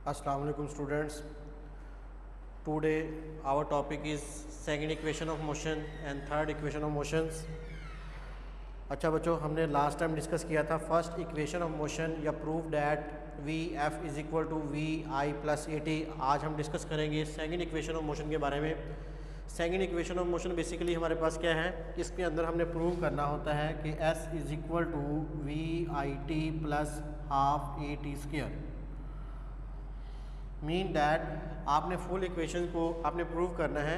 Assalamu alaikum students. Today our topic is second equation of motion and third equation of motions. अच्छा बच्चों, हमने last time discuss किया था first equation of motion या prove that V F is equal to V I plus A T. आज हम discuss करेंगे second equation of motion के बारे में। Second equation of motion basically हमारे पास क्या है, इसके अंदर हमने प्रूव करना होता है कि S is equal to V I T plus half A T square. Mean that आपने फुल इक्वेशन को आपने प्रूव करना है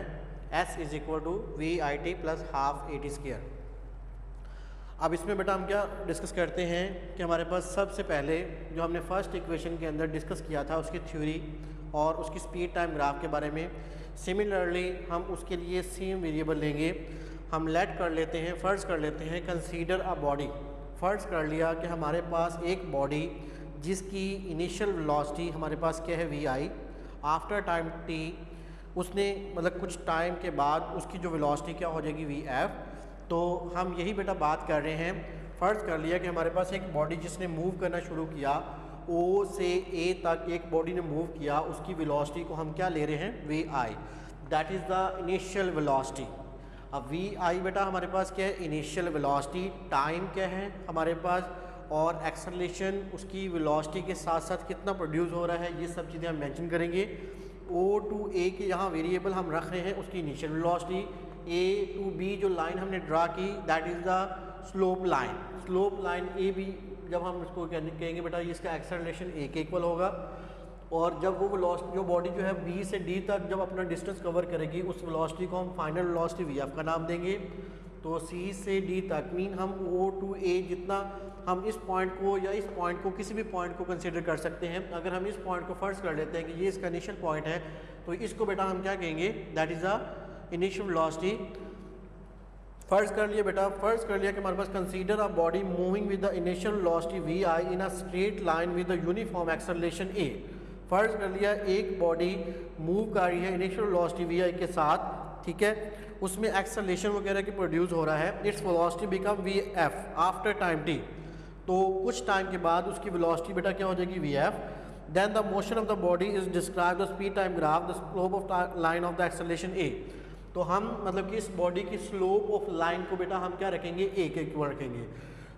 s is equal to V I T plus half A T square. अब इसमें बेटा हम क्या डिस्कस करते हैं कि हमारे पास सबसे पहले जो हमने फर्स्ट इक्वेशन के अंदर डिस्कस किया था उसकी थ्योरी और उसकी स्पीड टाइम ग्राफ के बारे में, सिमिलरली हम उसके लिए सेम वेरिएबल लेंगे। हम लेट कर लेते हैं, फ़र्ज़ कर लेते हैं कंसीडर अ बॉडी। फ़र्ज़ कर लिया कि हमारे पास एक बॉडी जिसकी इनिशियल वेलोसिटी हमारे पास क्या है V I, after time T उसने मतलब कुछ टाइम के बाद उसकी जो वेलोसिटी क्या हो जाएगी वी एफ। तो हम यही बेटा बात कर रहे हैं। फ़र्ज़ कर लिया कि हमारे पास एक बॉडी जिसने मूव करना शुरू किया, ओ से ए तक एक बॉडी ने मूव किया, उसकी वेलोसिटी को हम क्या ले रहे हैं V I, that is the initial velocity. अब वी आई बेटा हमारे पास क्या है इनिशियल वेलोसिटी, टाइम क्या है हमारे पास, और एक्सेलरेशन उसकी वेलोसिटी के साथ साथ कितना प्रोड्यूस हो रहा है, ये सब चीज़ें हम मेंशन करेंगे। ओ टू ए के यहाँ वेरिएबल हम रख रहे हैं उसकी initial velocity, A to B जो लाइन हमने ड्रा की that is the slope line. Slope line A B जब हम इसको कहेंगे बेटा इसका एक्सेलरेशन ए के इक्वल होगा, और जब वो वेलोसिटी जो बॉडी जो है बी से डी तक जब अपना डिस्टेंस कवर करेगी उस वेलोसिटी को हम फाइनल वेलोसिटी वी एफ का नाम देंगे। तो सी से डी तक मीन हम ओ टू ए जितना हम इस पॉइंट को या इस पॉइंट को किसी भी पॉइंट को कंसीडर कर सकते हैं। अगर हम इस पॉइंट को फर्स्ट कर लेते हैं कि ये इसका इनिशियल पॉइंट है, तो इसको बेटा हम क्या कहेंगे that is a initial velocity. फर्ज कर लिया बेटा, फर्ज कर लिया कि हमारे पास consider a body moving with the initial velocity V I in a straight line with the uniform acceleration A. फर्ज कर लिया एक बॉडी मूव कर रही है इनिशियल वेलोसिटी वी आई के साथ, ठीक है, उसमें एक्सेलरेशन वगैरह की प्रोड्यूस हो रहा है, its velocity become V F after time T. तो कुछ टाइम के बाद उसकी वेलोसिटी बेटा क्या हो जाएगी V F. Then the motion of the body is describe the speed time graph the slope of line of the acceleration A. तो हम मतलब कि इस बॉडी की स्लोप ऑफ लाइन को बेटा हम क्या रखेंगे ए के इक्वल रखेंगे।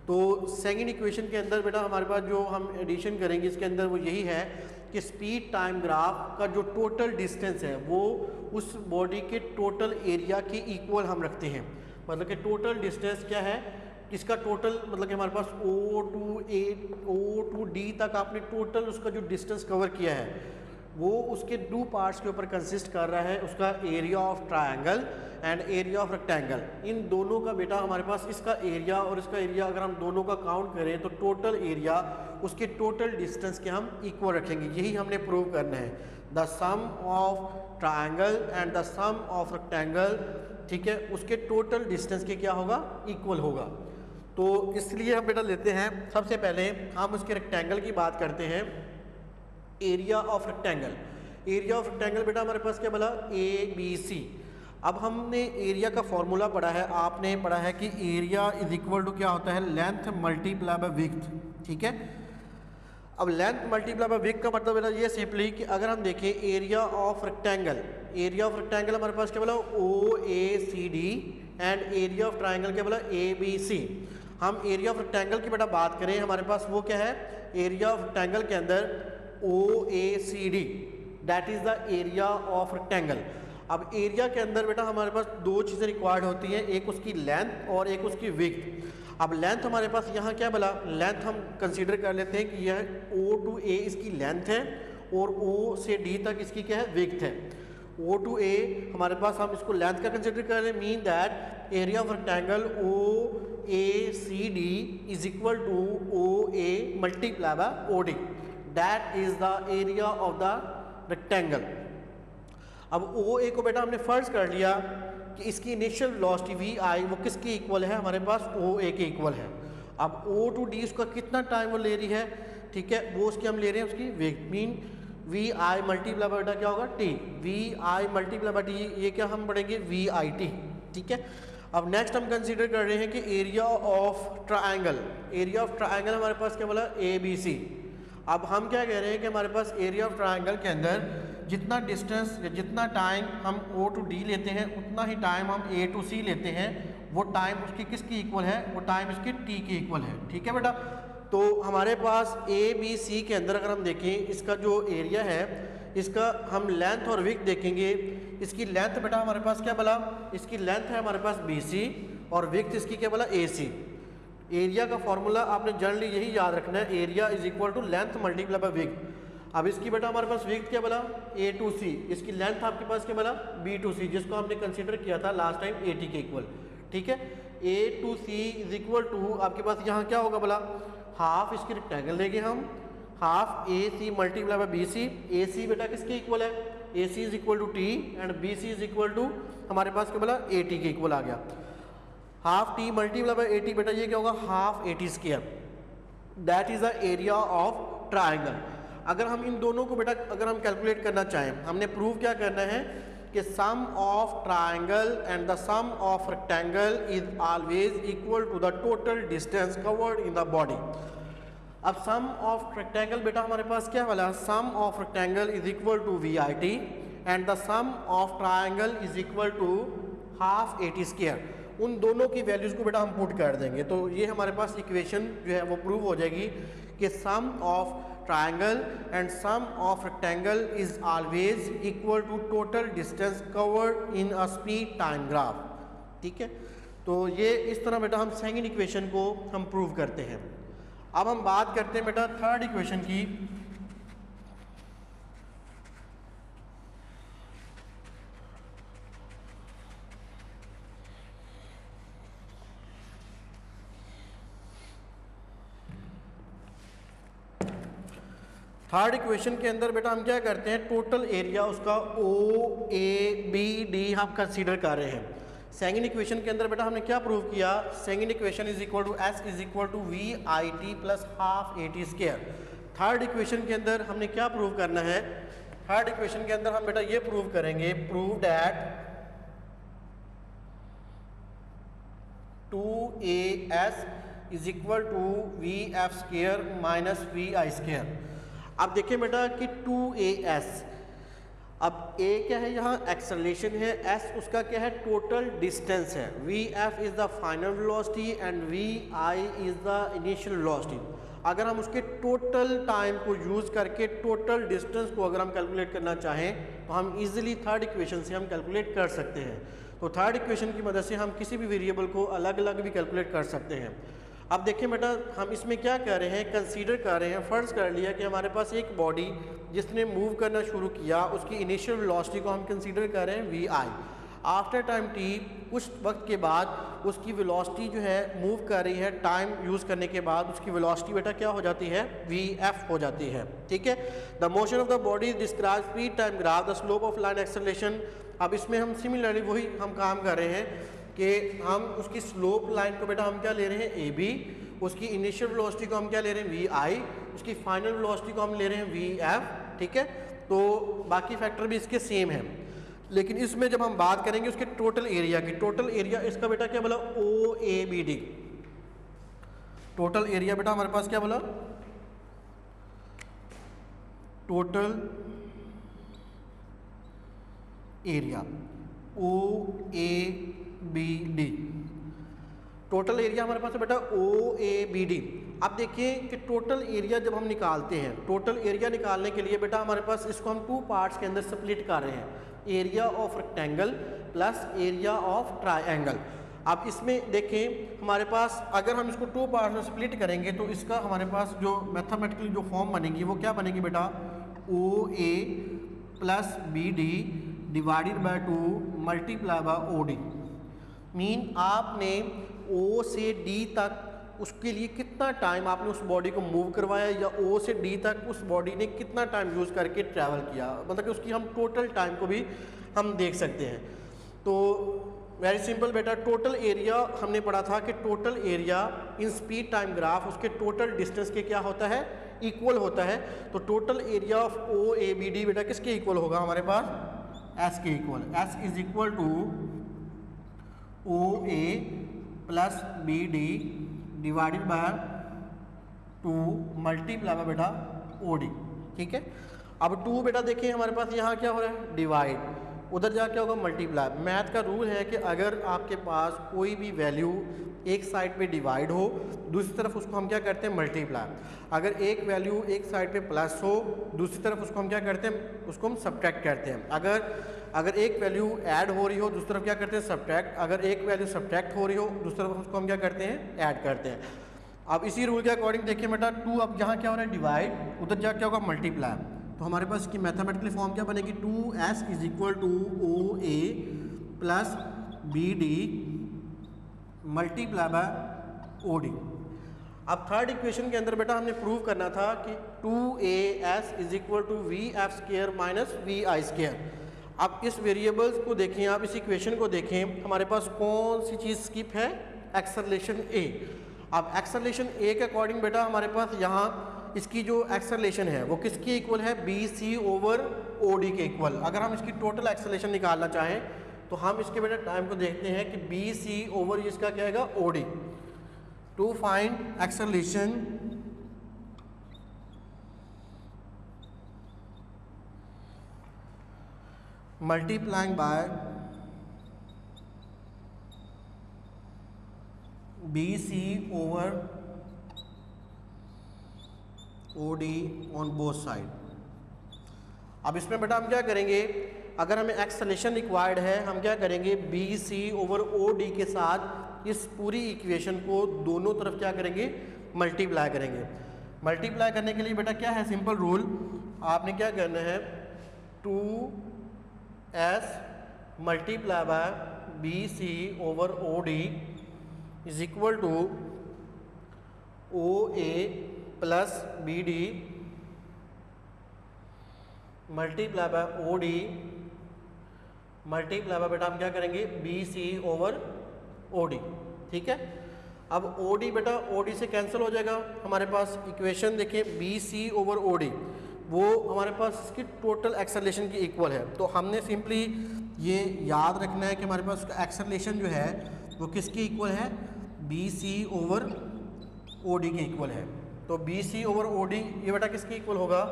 तो सेकंड इक्वेशन के अंदर बेटा हमारे पास जो हम एडिशन करेंगे इसके अंदर वो यही है कि स्पीड टाइम ग्राफ का जो टोटल डिस्टेंस है वो उस बॉडी के टोटल एरिया के इक्वल हम रखते हैं। मतलब कि टोटल डिस्टेंस क्या है इसका टोटल, मतलब कि हमारे पास O two A O to D तक आपने टोटल उसका जो डिस्टेंस कवर किया है वो उसके दो पार्ट्स के ऊपर कंसिस्ट कर रहा है, उसका area of triangle and area of rectangle. इन दोनों का बेटा हमारे पास इसका एरिया और इसका एरिया अगर हम दोनों का काउंट करें तो टोटल एरिया उसके टोटल डिस्टेंस के हम इक्वल रखेंगे। यही हमने प्रूव करना है, the sum of triangle and the sum of rectangle, ठीक है, उसके टोटल डिस्टेंस के क्या होगा इक्वल होगा। तो इसलिए हम बेटा लेते हैं सबसे पहले हम उसके रेक्टेंगल की बात करते हैं, area of rectangle. Area of rectangle बेटा हमारे पास क्या बोला ए बी सी। अब हमने एरिया का फॉर्मूला पढ़ा है, आपने पढ़ा है कि एरिया इज इक्वल टू क्या होता है लेंथ मल्टीप्लाई बाय विड्थ, ठीक है। अब लेंथ मल्टीप्लाई बाय विड्थ का मतलब बेटा ये सिंपली कि अगर हम देखें area of rectangle, area of rectangle हमारे पास क्या बोला O A C D and area of triangle क्या बोला ए बी सी। हम एरिया ऑफ रेक्टेंगल की बेटा बात करें हमारे पास वो क्या है, एरिया ऑफ रेक्टेंगल के अंदर O A C D that is the area of rectangle. अब एरिया के अंदर बेटा हमारे पास दो चीज़ें रिक्वायर्ड होती हैं, एक उसकी लेंथ और एक उसकी विड्थ। अब लेंथ हमारे पास यहाँ क्या बोला, लेंथ हम कंसीडर कर लेते हैं कि यह ओ टू ए इसकी लेंथ है और ओ से डी तक इसकी क्या है विड्थ है। ओ टू ए हमारे पास हम इसको लेंथ का कंसीडर कर रहे हैं, mean that area of rectangle O A C D is equal to O A multiply by O D, that is the area of the rectangle. अब ओ ए को बेटा हमने फर्ज कर लिया कि इसकी इनिशियल वेलोसिटी वी आई वो किसके इक्वल है, हमारे पास ओ ए के इक्वल है। अब ओ टू डी उसका कितना टाइम वो ले रही है, ठीक है, वो उसकी हम ले रहे हैं उसकी वेग, mean V I multiply by क्या होगा T, V I multiply by T, ये क्या हम पढ़ेंगे वी आई टी, ठीक है। अब नेक्स्ट हम कंसीडर कर रहे हैं कि area of triangle, area of triangle हमारे पास क्या बोला ए बी सी। अब हम क्या कह रहे हैं कि हमारे पास एरिया ऑफ ट्राइंगल के अंदर जितना डिस्टेंस या जितना टाइम हम O टू D लेते हैं उतना ही टाइम हम A टू C लेते हैं, वो टाइम उसकी किसकी इक्वल है, वो टाइम इसकी T की इक्वल है। ठीक है बेटा, तो हमारे पास ABC के अंदर अगर हम देखें इसका जो एरिया है, इसका हम लेंथ और विड्थ देखेंगे। इसकी लेंथ बेटा हमारे पास क्या बोला, इसकी लेंथ है हमारे पास BC और विड्थ इसकी क्या बोला AC। एरिया का फॉर्मूला आपने जनरली यही याद रखना है, area is equal to length multiply by width. अब इसकी बेटा हमारे पास विड्थ क्या बोला A टू C, इसकी लेंथ आपके पास क्या बोला B टू C, जिसको हमने कंसीडर किया था लास्ट टाइम AT के इक्वल। ठीक है, A to C is equal to आपके पास यहाँ क्या होगा बोला, हाफ इसकी रेक्टेंगल लेंगे हम, half AC multiply by BC। AC बेटा किसके इक्वल है, AC is equal to T and BC is equal to हमारे पास क्या बोला AT के इक्वल आ गया। Half T multiply by AT बेटा ये क्या होगा, half AT square, that is the area of triangle. अगर हम इन दोनों को बेटा अगर हम कैलकुलेट करना चाहें, हमने प्रूव क्या करना है कि sum of triangle and the sum of rectangle is always equal to the total distance covered in the body. अब सम ऑफ रेक्टेंगल बेटा हमारे पास क्या वाला, sum of rectangle is equal to VIT and the sum of triangle is equal to half AT square. उन दोनों की values को बेटा हम पुट कर देंगे, तो ये हमारे पास इक्वेशन जो है वो प्रूव हो जाएगी कि sum of triangle and sum of rectangle is always equal to total distance covered in a speed time graph. ठीक है, तो ये इस तरह बेटा हम सेकंड इक्वेशन को हम प्रूव करते हैं। अब हम बात करते हैं बेटा थर्ड इक्वेशन की। थर्ड इक्वेशन के अंदर बेटा हम क्या करते हैं, टोटल एरिया उसका OABD हम कंसीडर कर रहे हैं। सेकंड इक्वेशन के अंदर बेटा हमने क्या प्रूव किया, second equation is equal to S is equal to VIT plus half AT square. Third equation के अंदर हमने क्या प्रूव करना है, थर्ड इक्वेशन के अंदर हम बेटा ये प्रूव करेंगे, prove that 2AS is equal to VF square minus VI square. अब देखिए बेटा कि 2AS, अब A क्या है यहाँ एक्सेलरेशन है, S उसका क्या है टोटल डिस्टेंस है, VF is the final velocity and VI is the initial velocity. अगर हम उसके टोटल टाइम को यूज़ करके टोटल डिस्टेंस को अगर हम कैलकुलेट करना चाहें तो हम इजीली थर्ड इक्वेशन से हम कैलकुलेट कर सकते हैं। तो थर्ड इक्वेशन की मदद से हम किसी भी वेरिएबल को अलग अलग भी कैलकुलेट कर सकते हैं। अब देखिए बेटा हम इसमें क्या कर रहे हैं, कंसीडर कर रहे हैं, फ़र्ज़ कर लिया कि हमारे पास एक बॉडी जिसने मूव करना शुरू किया, उसकी इनिशियल वेलोसिटी को हम कंसीडर कर रहे हैं VI। आफ्टर टाइम T कुछ वक्त के बाद उसकी वेलोसिटी जो है मूव कर रही है, टाइम यूज़ करने के बाद उसकी वेलोसिटी बेटा क्या हो जाती है, VF हो जाती है। ठीक है, the motion of the body describe speed time graph the slope of line acceleration. अब इसमें हम सिमिलरली वही हम काम कर रहे हैं कि हम उसकी स्लोप लाइन को बेटा हम क्या ले रहे हैं AB, उसकी इनिशियल वेलोसिटी को हम क्या ले रहे हैं VI, उसकी फाइनल वेलोसिटी को हम ले रहे हैं VF। ठीक है, तो बाकी फैक्टर भी इसके सेम है, लेकिन इसमें जब हम बात करेंगे उसके टोटल एरिया की, टोटल एरिया इसका बेटा क्या बोला OABD। टोटल एरिया बेटा हमारे पास क्या बोला, total area OABD, total area हमारे पास है बेटा OABD। अब देखिए कि टोटल एरिया जब हम निकालते हैं, टोटल एरिया निकालने के लिए बेटा हमारे पास इसको हम टू पार्ट्स के अंदर स्प्लिट कर रहे हैं, area of rectangle plus area of triangle. अब इसमें देखें हमारे पास अगर हम इसको टू पार्ट्स में स्प्लिट करेंगे तो इसका हमारे पास जो मैथमेटिकली जो फॉर्म बनेगी वो क्या बनेगी बेटा, OA plus BD divided by 2 multiply bye OD। Mean आपने O से D तक उसके लिए कितना टाइम आपने उस बॉडी को मूव करवाया, या O से D तक उस बॉडी ने कितना टाइम यूज़ करके ट्रैवल किया, मतलब कि उसकी हम टोटल टाइम को भी हम देख सकते हैं। तो वेरी सिंपल बेटा, टोटल एरिया हमने पढ़ा था कि total area in speed time graph उसके टोटल डिस्टेंस के क्या होता है, इक्वल होता है। तो टोटल एरिया ऑफ OABD बेटा किसके इक्वल होगा, हमारे पास S के इक्वल। S is equal to OA plus BD divided by 2 multiply by बेटा ओ डी, ठीक है। अब 2 बेटा देखिए हमारे पास यहाँ क्या हो रहा है, डिवाइड, उधर जा क्या होगा, मल्टीप्लाई। मैथ का रूल है कि अगर आपके पास कोई भी वैल्यू एक साइड पे डिवाइड हो, दूसरी तरफ उसको हम क्या करते हैं, मल्टीप्लाई। अगर एक वैल्यू एक साइड पे प्लस हो, दूसरी तरफ उसको हम क्या करते हैं, उसको हम सब्ट्रैक्ट करते हैं। अगर एक वैल्यू ऐड हो रही हो, दूसरी तरफ क्या करते हैं, सब्ट्रैक्ट। अगर एक वैल्यू सब्ट्रैक्ट हो रही हो, दूसरी तरफ उसको हम क्या करते हैं, ऐड करते हैं। अब इसी रूल के अकॉर्डिंग देखिए बेटा 2 अब यहाँ क्या हो रहा है, डिवाइड, उधर जा क्या होगा, मल्टीप्लाई। तो हमारे पास इसकी मैथमेटिकली फॉर्म क्या बनेगी, 2s is equal to O A plus B D multiply by O D. अब थर्ड इक्वेशन के अंदर बेटा हमने प्रूव करना था कि 2as is equal to V F square minus V I square. अब इस वेरिएबल्स को देखें, आप इस इक्वेशन को देखें, हमारे पास कौन सी चीज़ स्किप है, एक्सेलरेशन ए। अब एक्सेलरेशन ए के अकॉर्डिंग बेटा हमारे पास यहाँ इसकी जो एक्सेलरेशन है वो किसके इक्वल है, B C over O D के इक्वल। अगर हम इसकी टोटल एक्सेलरेशन निकालना चाहें तो हम इसके बेटा टाइम को देखते हैं कि बी सी ओवर इसका क्या आएगा, O D. To find acceleration multiplying by B C over O D on both side. अब इसमें बेटा हम क्या करेंगे, अगर हमें एक्सेलरेशन रिक्वायर्ड है, हम क्या करेंगे, B C over O D के साथ इस पूरी इक्वेशन को दोनों तरफ क्या करेंगे, मल्टीप्लाई करेंगे। मल्टीप्लाई करने के लिए बेटा क्या है, सिंपल रूल, आपने क्या करना है, 2s multiply by B C over O D is equal to O A plus B D multiply by O D multiply by बेटा हम क्या करेंगे, B C over O D, ठीक है। अब ओ डी बेटा ओ डी से cancel हो जाएगा, हमारे पास इक्वेशन देखिए B C over O D वो हमारे पास इसकी टोटल एक्सेलरेशन की इक्वल है। तो हमने सिंपली ये याद रखना है कि हमारे पास उसका एक्सेलरेशन जो है वो किसकी इक्वल है, B C over O D के इक्वल है। तो B C over O D ये बेटा किसकी इक्वल होगा,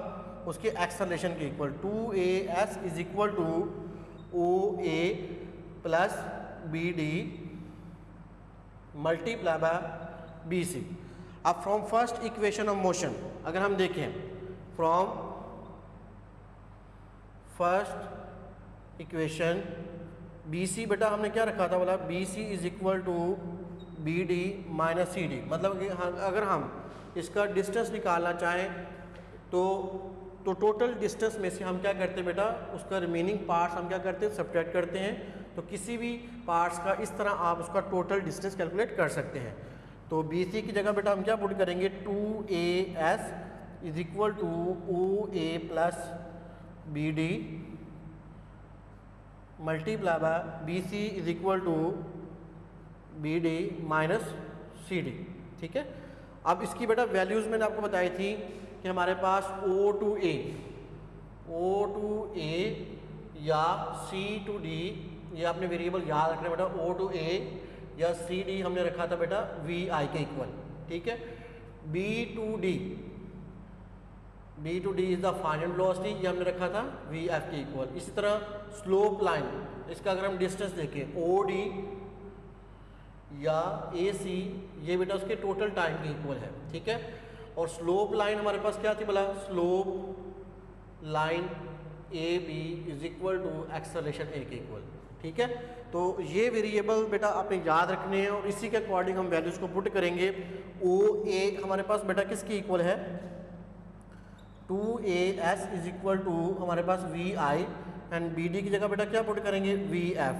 उसके एक्सेलरेशन के equal. 2as is equal to O A plus B D multiply by B C. अब from first equation of motion अगर हम देखें, from first equation B C बेटा हमने क्या रखा था, बोला B C is equal to B D minus C D. मतलब कि अगर हम इसका डिस्टेंस निकालना चाहें तो टोटल डिस्टेंस में से हम क्या करते हैं बेटा, उसका रिमेनिंग पार्ट्स हम क्या करते हैं, सब्ट्रैक्ट करते हैं। तो किसी भी पार्ट्स का इस तरह आप उसका टोटल डिस्टेंस कैलकुलेट कर सकते हैं। तो बी सी की जगह बेटा हम क्या पुट करेंगे, 2as is equal to O A plus B D multiply by B C is equal to B D minus C D, ठीक है। अब इसकी बेटा वैल्यूज़ मैंने आपको बताई थी कि हमारे पास O टू A या C टू D, ये आपने वेरिएबल याद रखना बेटा, O टू A या C D हमने रखा था बेटा VI के इक्वल, ठीक है। B to D is the final velocity, ये हमने रखा था VF के इक्वल। इसी तरह स्लोप लाइन, इसका अगर हम डिस्टेंस देखें OD या AC, ये बेटा उसके टोटल टाइम के इक्वल है, ठीक है। और स्लोप लाइन हमारे पास क्या थी, बोला slope line AB is equal to acceleration A के इक्वल, ठीक है। तो ये वेरिएबल बेटा आपने याद रखने हैं और इसी के अकॉर्डिंग हम वैल्यूज़ को पुट करेंगे। OA हमारे पास बेटा किसकी इक्वल है, 2as इज इक्वल टू हमारे पास VI एंड BD की जगह बेटा क्या पुट करेंगे, VF।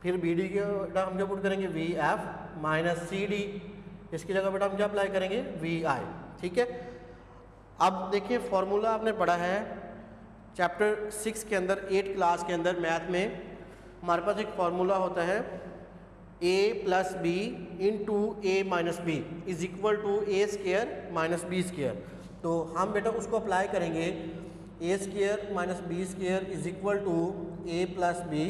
फिर BD की बेटा हम क्या पुट करेंगे, VF माइनस CD, इसकी जगह बेटा हम क्या अप्लाई करेंगे, VI, ठीक है। अब देखिए फॉर्मूला आपने पढ़ा है चैप्टर 6 के अंदर, 8 क्लास के अंदर मैथ में हमारे पास एक फार्मूला होता है a plus B into A minus B is equal to A square minus B square. तो हम बेटा उसको अप्लाई करेंगे, A square minus B square is equal to A plus B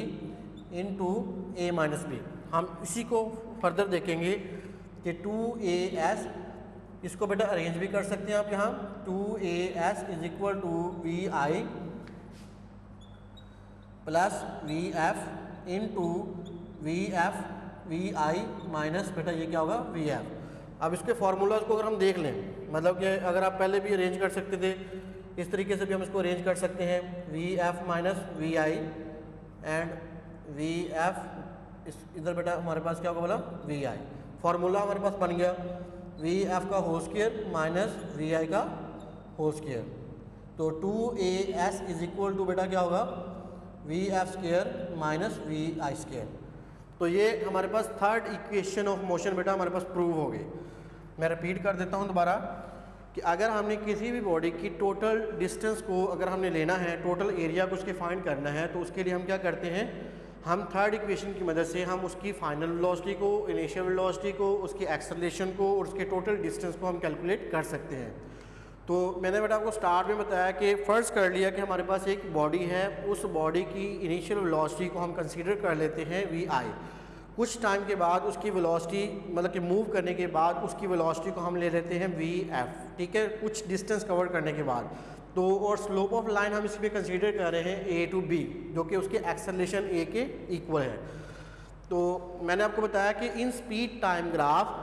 into A minus B. हम इसी को further देखेंगे कि 2as इसको बेटा अरेंज भी कर सकते हैं आप यहाँ 2as is equal to V I plus V F into V F V I minus बेटा ये क्या होगा वी एफ। अब इसके फार्मूलाज को अगर हम देख लें, मतलब कि अगर आप पहले भी अरेंज कर सकते थे, इस तरीके से भी हम इसको अरेंज कर सकते हैं V F minus V I and V F इस इधर बेटा हमारे पास क्या होगा बोला वी आई। फार्मूला हमारे पास बन गया वी एफ का होल स्क्वायर माइनस वी आई का होल स्क्वायर। तो 2as इज इक्वल टू बेटा क्या होगा V F square minus V I square. तो ये हमारे पास थर्ड इक्वेशन ऑफ मोशन बेटा हमारे पास प्रूव हो गई। मैं रिपीट कर देता हूँ दोबारा कि अगर हमने किसी भी बॉडी की टोटल डिस्टेंस को अगर हमने लेना है, टोटल एरिया को उसके फाइंड करना है, तो उसके लिए हम क्या करते हैं, हम थर्ड इक्वेशन की मदद से हम उसकी फाइनल वेलोसिटी को, इनिशियल वेलोसिटी को, उसकी एक्सेलरेशन को और उसके टोटल डिस्टेंस को हम कैलकुलेट कर सकते हैं। तो मैंने बेटा आपको स्टार्ट में बताया कि फ़र्ज़ कर लिया कि हमारे पास एक बॉडी है, उस बॉडी की इनिशियल वेलोसिटी को हम कंसीडर कर लेते हैं वी आई। कुछ टाइम के बाद उसकी वेलोसिटी मतलब कि मूव करने के बाद उसकी वेलोसिटी को हम ले लेते हैं वी एफ, ठीक है, कुछ डिस्टेंस कवर करने के बाद। तो और स्लोप ऑफ लाइन हम इसमें कंसीडर कर रहे हैं ए टू बी, जो कि उसके एक्सेलरेशन ए के इक्वल है। तो मैंने आपको बताया कि in speed time graph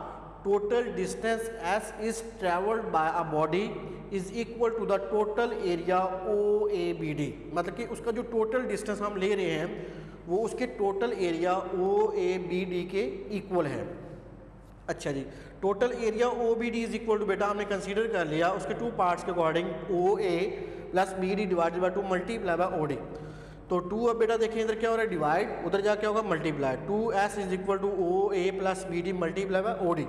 total distance S is travelled by a body is equal to the total area O A B D, मतलब कि उसका जो टोटल डिस्टेंस हम ले रहे हैं वो उसके total area O A B D के इक्वल है। अच्छा जी, total area O B D is equal to बेटा हमने कंसीडर कर लिया उसके टू पार्ट्स के according O A plus B D divided by 2 multiply by O D. तो 2 अब बेटा देखिए इधर क्या हो रहा है डिवाइड, उधर जा क्या होगा multiply, 2s is equal to O A plus B D multiply by O D.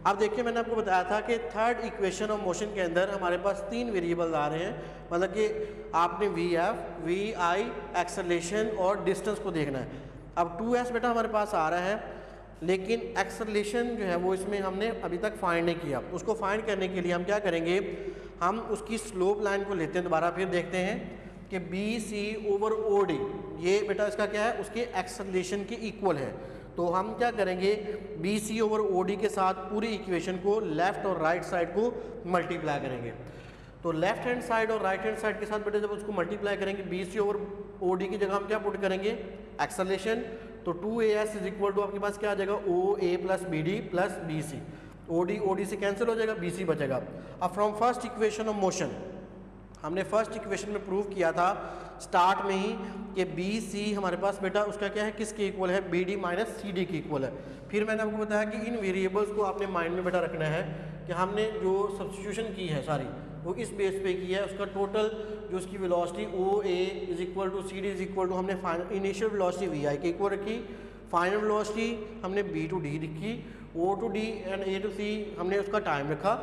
अब देखिए मैंने आपको बताया था कि थर्ड इक्वेशन ऑफ मोशन के अंदर हमारे पास 3 वेरिएबल्स आ रहे हैं, मतलब कि आपने V F, V I, acceleration और डिस्टेंस को देखना है। अब 2s बेटा हमारे पास आ रहा है, लेकिन एक्सेलरेशन जो है वो इसमें हमने अभी तक फाइंड नहीं किया। उसको फाइंड करने के लिए हम क्या करेंगे, हम उसकी स्लोप लाइन को लेते हैं, दोबारा फिर देखते हैं कि B C over O D, ये बेटा इसका क्या है, उसके एक्सेलरेशन के इक्वल है। तो हम क्या करेंगे, B C over O D के साथ पूरी इक्वेशन को लेफ़्ट और राइट साइड को मल्टीप्लाई करेंगे। तो लेफ्ट हैंड साइड और राइट हैंड साइड के साथ बेटा जब उसको मल्टीप्लाई करेंगे, B C over O D की जगह हम क्या पुट करेंगे, एक्सेलरेशन। तो 2as इज इक्वल टू आपके पास क्या आ जाएगा, O A plus B D plus B C, O D से कैंसिल हो जाएगा, बी सी बचेगा। अब from first equation of motion, हमने फर्स्ट इक्वेशन में प्रूव किया था स्टार्ट में ही कि बी सी हमारे पास बेटा उसका क्या है, किसके इक्वल है, B D minus C D के इक्वल है। फिर मैंने आपको बताया कि इन वेरिएबल्स को आपने माइंड में बेटा रखना है कि हमने जो सब्स्टिट्यूशन की है सारी वो इस बेस पे की है, उसका टोटल जो उसकी velocity O A is equal to C D is equal to हमने इनिशियल वेलोसिटी वी आई के इक्वल रखी, फाइनल वेलोसिटी हमने बी टू डी रखी, O to D and A to C हमने उसका टाइम रखा,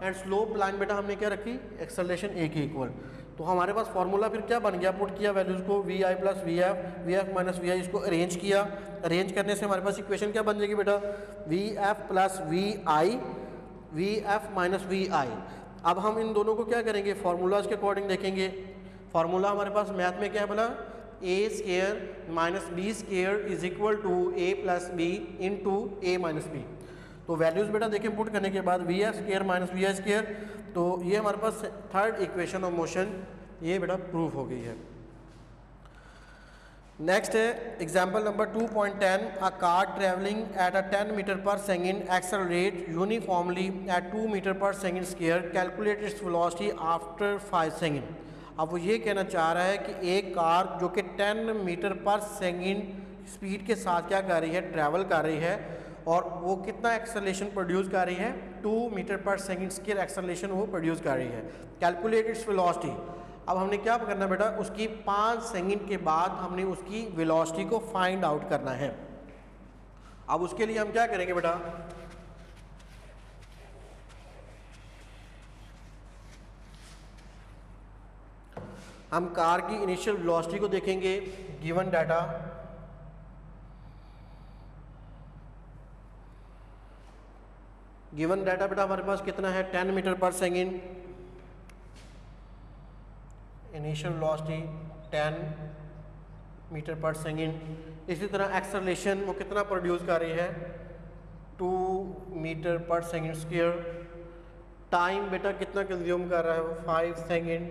एंड स्लोप लाइन बेटा हमने क्या रखी, एक्सेलरेशन ए के इक्वल। तो हमारे पास फार्मूला फिर क्या बन गया, पुट किया वैल्यूज़ को V I plus V F minus V I, इसको अरेंज किया। अरेंज करने से हमारे पास इक्वेशन क्या बन जाएगी बेटा, V F plus V F minus V I. अब हम इन दोनों को क्या करेंगे, फार्मूलाज के अकॉर्डिंग देखेंगे। फार्मूला हमारे पास मैथ में क्या है बोला, A square minus B square is equal to A plus B into A minus B. तो वैल्यूज़ बेटा देखें पुट करने के बाद V F square minus V I square, तो ये हमारे पास थर्ड इक्वेशन ऑफ मोशन ये बेटा प्रूफ हो गई है। नेक्स्ट है example number 2.10, a car travelling at a 10 metre per second accelerate uniformly at 2 metre per second square, calculate its velocity after 5 second. अब वो ये कहना चाह रहा है कि एक कार जो कि 10 मीटर पर सेकेंड स्पीड के साथ क्या कर रही है, ट्रैवल कर रही है, और वो कितना एक्सेलरेशन प्रोड्यूस कर रही है, 2 metre per second square acceleration वो प्रोड्यूस कर रही है। कैलकुलेट इट्स वेलोसिटी, अब हमने क्या करना बेटा, उसकी 5 सेकेंड के बाद हमने उसकी वेलोसिटी को फाइंड आउट करना है। अब उसके लिए हम क्या करेंगे बेटा, हम कार की इनिशियल वेलोसिटी को देखेंगे, गिवन डाटा बेटा हमारे पास कितना है, 10 metre per second, initial velocity 10 metre per second. इसी तरह एक्सेलरेशन वो कितना प्रोड्यूस कर रही है, 2 metre per second square, time बेटा कितना कंज्यूम कर रहा है वो 5 सेकेंड,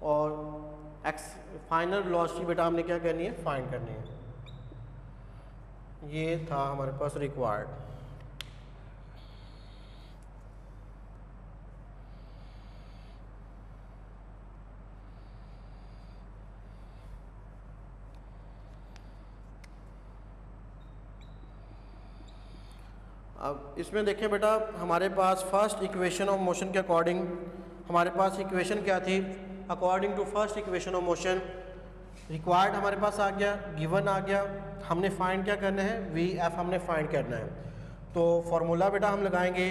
और फाइनल वेलोसिटी बेटा हमने क्या करनी है, फाइंड करनी है। ये था हमारे पास रिक्वायर्ड। अब इसमें देखें बेटा, हमारे पास फर्स्ट इक्वेशन ऑफ मोशन के अकॉर्डिंग हमारे पास इक्वेशन क्या थी, according to first equation of motion required हमारे पास आ गया, गिवन आ गया, हमने फाइंड क्या करना है, वी एफ हमने फाइंड करना है। तो फॉर्मूला बेटा हम लगाएंगे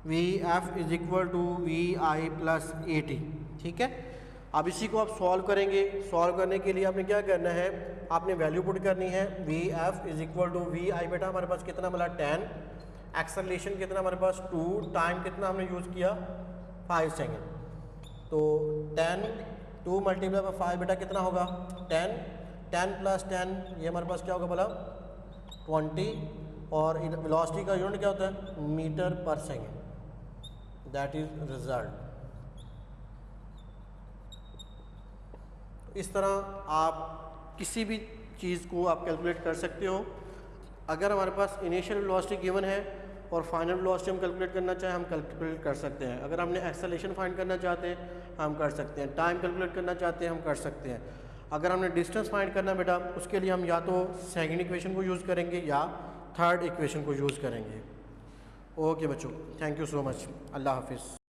V F is equal to V I plus A T, ठीक है। अब इसी को आप सॉल्व करेंगे, सॉल्व करने के लिए आपने क्या करना है, आपने वैल्यू पुट करनी है। V F is equal to V I बेटा हमारे पास कितना मिला 10, एक्सेलरेशन कितना हमारे पास 2, टाइम कितना हमने यूज़ किया 5 सेकेंड। तो 10 2 मल्टीप्लाई बाई 5 बेटा कितना होगा 10, 10 प्लस 10 ये हमारे पास क्या होगा बोला 20, और वेलोसिटी का यूनिट क्या होता है metre per second, that is result. इस तरह आप किसी भी चीज़ को आप कैलकुलेट कर सकते हो। अगर हमारे पास इनिशियल वेलोसिटी गिवन है और फाइनल वेलोसिटी हम कैलकुलेट करना चाहें, हम कैलकुलेट कर सकते हैं। अगर हमने एक्सेलरेशन फाइंड करना चाहते हैं हम कर सकते हैं, टाइम कैलकुलेट करना चाहते हैं हम कर सकते हैं। अगर हमने डिस्टेंस फाइंड करना बेटा, उसके लिए हम या तो सेकंड इक्वेशन को यूज़ करेंगे या थर्ड इक्वेशन को यूज़ करेंगे। ओके बच्चों, थैंक यू सो मच, अल्लाह हाफिज़।